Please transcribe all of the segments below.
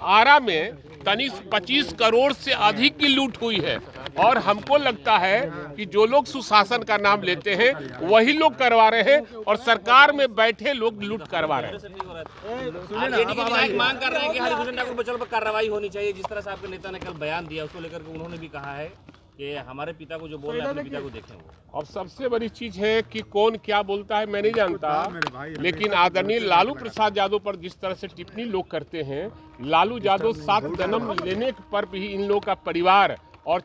आरा में 25 करोड़ से अधिक की लूट हुई है। और हमको लगता है कि जो लोग सुशासन का नाम लेते हैं वही लोग करवा रहे हैं और सरकार में बैठे लोग लूट करवा रहे हैं। मांग कर रहे हैं कि हरिभूषण ठाकुर बचाव पर कार्रवाई होनी चाहिए। जिस तरह से आपके नेता ने कल बयान दिया उसको लेकर के उन्होंने भी कहा है कि हमारे पिता को जो बोल रहे हैं अपने पिता को देखें वो। और सबसे बड़ी चीज है कि कौन क्या बोलता है मैं नहीं जानता, लेकिन आदरणीय लालू प्रसाद यादव पर जिस तरह से टिप्पणी लोग करते हैं, लालू यादव 7 जन्म लेने पर भी इन लोग का परिवार और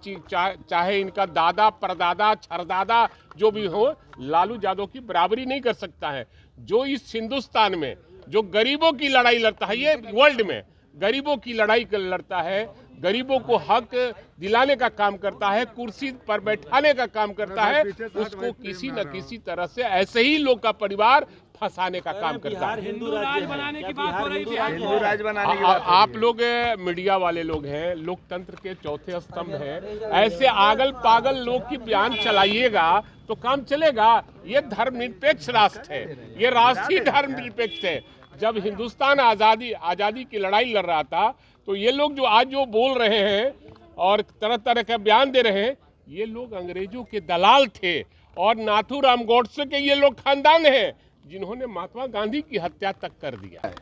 चाहे इनका दादा परदादा छरदादा जो भी हो, लालू यादव की बराबरी नहीं कर सकता है। जो इस हिंदुस्तान में जो गरीबों की लड़ाई लड़ता है, ये वर्ल्ड में गरीबों की लड़ाई लड़ता है, गरीबों को हक दिलाने का काम करता है, कुर्सी पर बैठाने का काम करता है, उसको किसी न किसी तरह से ऐसे ही लोग का परिवार फंसाने का काम करता है। हिंदू राज बनाने की बात हो रही है। आप लोग मीडिया वाले लोग हैं, लोकतंत्र के चौथे स्तंभ हैं, ऐसे आगल पागल लोग की बयान चलाइएगा तो काम चलेगा? ये धर्मनिरपेक्ष राष्ट्र है, ये राष्ट्रीय धर्मनिरपेक्ष है। जब हिंदुस्तान आजादी की लड़ाई लड़ रहा था तो ये लोग जो आज जो बोल रहे हैं और तरह तरह का बयान दे रहे हैं, ये लोग अंग्रेजों के दलाल थे और नाथूराम गोडसे के ये लोग खानदान हैं जिन्होंने महात्मा गांधी की हत्या तक कर दिया।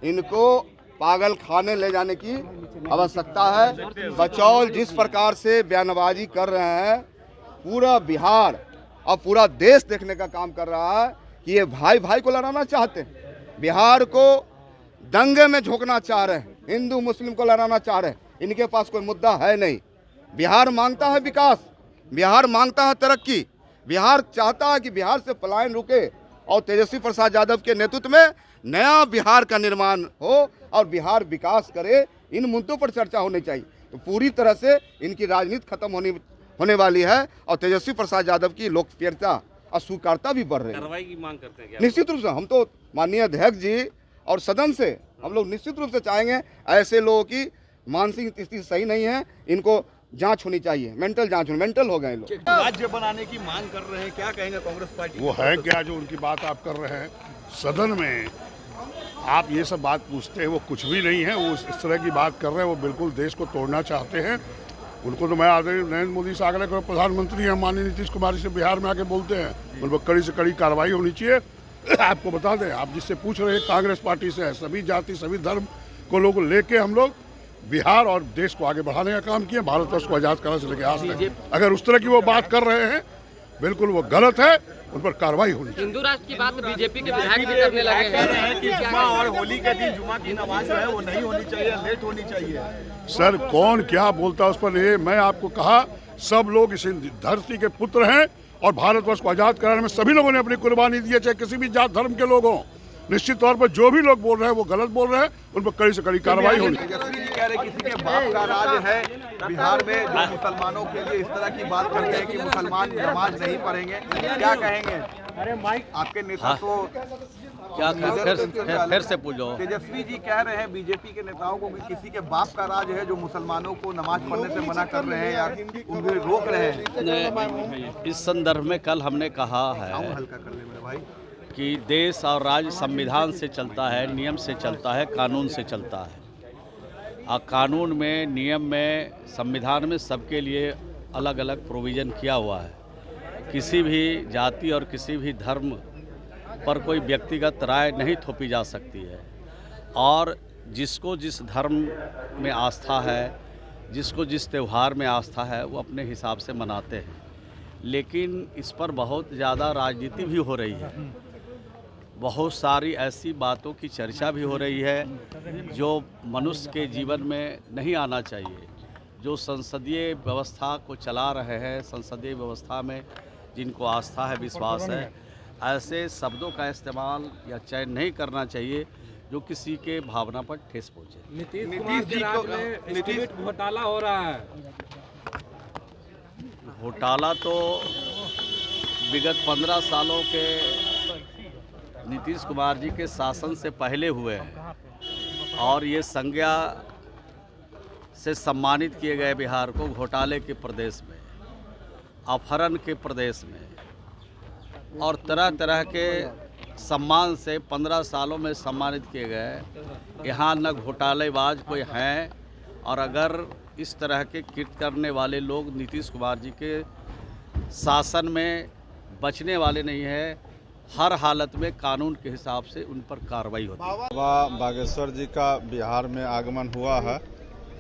इनको पागल खाने ले जाने की आवश्यकता है। बचौल जिस प्रकार से बयानबाजी कर रहे हैं, पूरा बिहार और पूरा देश देखने का काम कर रहा है कि ये भाई भाई को लड़ाना चाहते हैं, बिहार को दंगे में झोंकना चाह रहे हैं, हिंदू मुस्लिम को लड़ाना चाह रहे हैं। इनके पास कोई मुद्दा है नहीं। बिहार मांगता है विकास, बिहार मांगता है तरक्की, बिहार चाहता है कि बिहार से पलायन रुके और तेजस्वी प्रसाद यादव के नेतृत्व में नया बिहार का निर्माण हो और बिहार विकास करे। इन मुद्दों पर चर्चा होनी चाहिए। तो पूरी तरह से इनकी राजनीति खत्म होने वाली है और तेजस्वी प्रसाद यादव की लोकप्रियता और स्वीकार्यता भी बढ़ रही है। कार्रवाई की मांग करते हैं क्या? निश्चित रूप से हम तो माननीय अध्यक्ष जी और सदन से हम लोग निश्चित रूप से चाहेंगे ऐसे लोगों की मानसिक स्थिति सही नहीं है, इनको जांच होनी चाहिए, मेंटल जांच होनी, मेंटल हो गए लोग। राज्य बनाने की मांग कर रहे हैं, क्या कहेंगे कांग्रेस पार्टी? वो है क्या जो उनकी बात आप कर रहे हैं सदन में? आप ये सब बात पूछते हैं, वो कुछ भी नहीं है। वो इस तरह की बात कर रहे हैं, वो बिल्कुल देश को तोड़ना चाहते हैं। उनको तो मैं आदरणीय नरेंद्र मोदी से आग्रह करूँ, प्रधानमंत्री हैं माननीय नीतीश कुमार से बिहार में आके बोलते हैं, उन पर कड़ी से कड़ी कार्रवाई होनी चाहिए। आपको बता दें, आप जिससे पूछ रहे हैं कांग्रेस पार्टी से है, सभी जाति सभी धर्म को लोग लेके हम लोग बिहार और देश को आगे बढ़ाने का काम किए, भारतवर्ष को आजाद कराने से लेकर आज तक। अगर उस तरह की वो बात कर रहे हैं, बिल्कुल वो गलत है, उन पर कार्रवाई होनी चाहिए। हिंदू राष्ट्र की बात बीजेपी के विधायक भी करने लगे हैं कि जुमा और होली के दिन जुमा की नमाज जो है वो नहीं होनी चाहिए, लेट होनी चाहिए। सर कौन क्या बोलता है उस पर ये मैं आपको कहा, सब लोग इस धरती के पुत्र हैं और भारतवर्ष को आजाद कराने में सभी लोगों ने अपनी कुर्बानी दी है, चाहे किसी भी जात धर्म के लोग हों। निश्चित तौर पर जो भी लोग बोल रहे हैं वो गलत बोल रहे हैं, उन पर कड़ी से कड़ी कार्रवाई होनी चाहिए। तेजस्वी जी कह रहे किसी के बाप का राज है बिहार में, जो मुसलमानों के लिए इस तरह की बात करते हैं कि मुसलमान नमाज नहीं पढ़ेंगे, क्या कहेंगे? आपके नेता तो क्या फिर से पूछो। तेजस्वी जी कह रहे हैं बीजेपी के नेताओं को कि किसी के बाप का राज है जो मुसलमानों को नमाज पढ़ने से मना कर रहे हैं या उन्हें रोक रहे हैं। इस संदर्भ में कल हमने कहा है हल्का कर ले मेरे भाई कि देश और राज्य संविधान से चलता है, नियम से चलता है, कानून से चलता है। और कानून में, नियम में, संविधान में सबके लिए अलग अलग प्रोविज़न किया हुआ है। किसी भी जाति और किसी भी धर्म पर कोई व्यक्तिगत राय नहीं थोपी जा सकती है और जिसको जिस धर्म में आस्था है, जिसको जिस त्यौहार में आस्था है, वो अपने हिसाब से मनाते हैं। लेकिन इस पर बहुत ज़्यादा राजनीति भी हो रही है, बहुत सारी ऐसी बातों की चर्चा भी हो रही है जो मनुष्य के जीवन में नहीं आना चाहिए। जो संसदीय व्यवस्था को चला रहे हैं, संसदीय व्यवस्था में जिनको आस्था है, विश्वास है, ऐसे शब्दों का इस्तेमाल या चयन नहीं करना चाहिए जो किसी के भावना पर ठेस पहुँचे। नीतीश जी को घोटाला हो रहा है। घोटाला तो विगत 15 सालों के नीतीश कुमार जी के शासन से पहले हुए हैं और ये संज्ञा से सम्मानित किए गए बिहार को घोटाले के प्रदेश में, अपहरण के प्रदेश में और तरह तरह के सम्मान से 15 सालों में सम्मानित किए गए। यहाँ न घोटालेबाज कोई हैं, और अगर इस तरह के कृत्य करने वाले लोग नीतीश कुमार जी के शासन में बचने वाले नहीं है। हर हालत में कानून के हिसाब से उन पर कार्रवाई होती है। बाबा बागेश्वर जी का बिहार में आगमन हुआ है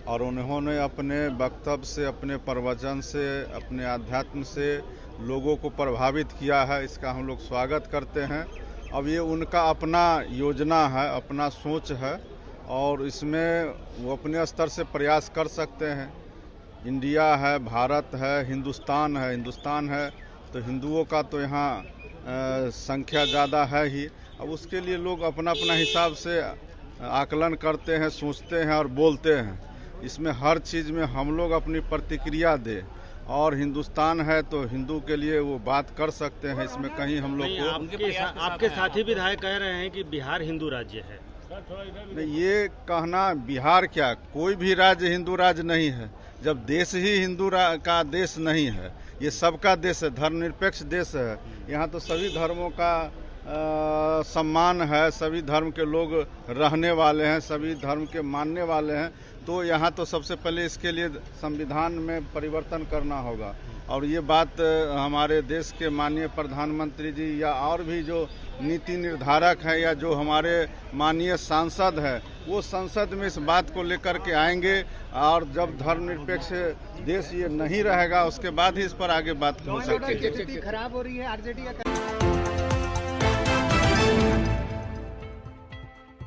और उन्होंने अपने वक्तव्य से, अपने प्रवचन से, अपने अध्यात्म से लोगों को प्रभावित किया है। इसका हम लोग स्वागत करते हैं। अब ये उनका अपना योजना है, अपना सोच है, और इसमें वो अपने स्तर से प्रयास कर सकते हैं। इंडिया है, भारत है, हिंदुस्तान है तो हिंदुओं का तो यहाँ संख्या ज़्यादा है ही। अब उसके लिए लोग अपना अपना हिसाब से आकलन करते हैं, सोचते हैं और बोलते हैं। इसमें हर चीज़ में हम लोग अपनी प्रतिक्रिया दें, और हिंदुस्तान है तो हिंदू के लिए वो बात कर सकते हैं। इसमें कहीं हम लोग को आपके साथी विधायक कह रहे हैं कि बिहार हिंदू राज्य है। नहीं, ये कहना बिहार क्या, कोई भी राज्य हिंदू राज्य नहीं है। जब देश ही हिंदू का देश नहीं है, ये सबका देश है, धर्मनिरपेक्ष देश है। यहाँ तो सभी धर्मों का सम्मान है, सभी धर्म के लोग रहने वाले हैं, सभी धर्म के मानने वाले हैं। तो यहाँ तो सबसे पहले इसके लिए संविधान में परिवर्तन करना होगा। और ये बात हमारे देश के माननीय प्रधानमंत्री जी या और भी जो नीति निर्धारक हैं या जो हमारे माननीय सांसद हैं, वो संसद में इस बात को लेकर के आएंगे। और जब धर्मनिरपेक्ष देश ये नहीं रहेगा, उसके बाद ही इस पर आगे बात हो सकती है। खराब हो रही है आरजेडी का।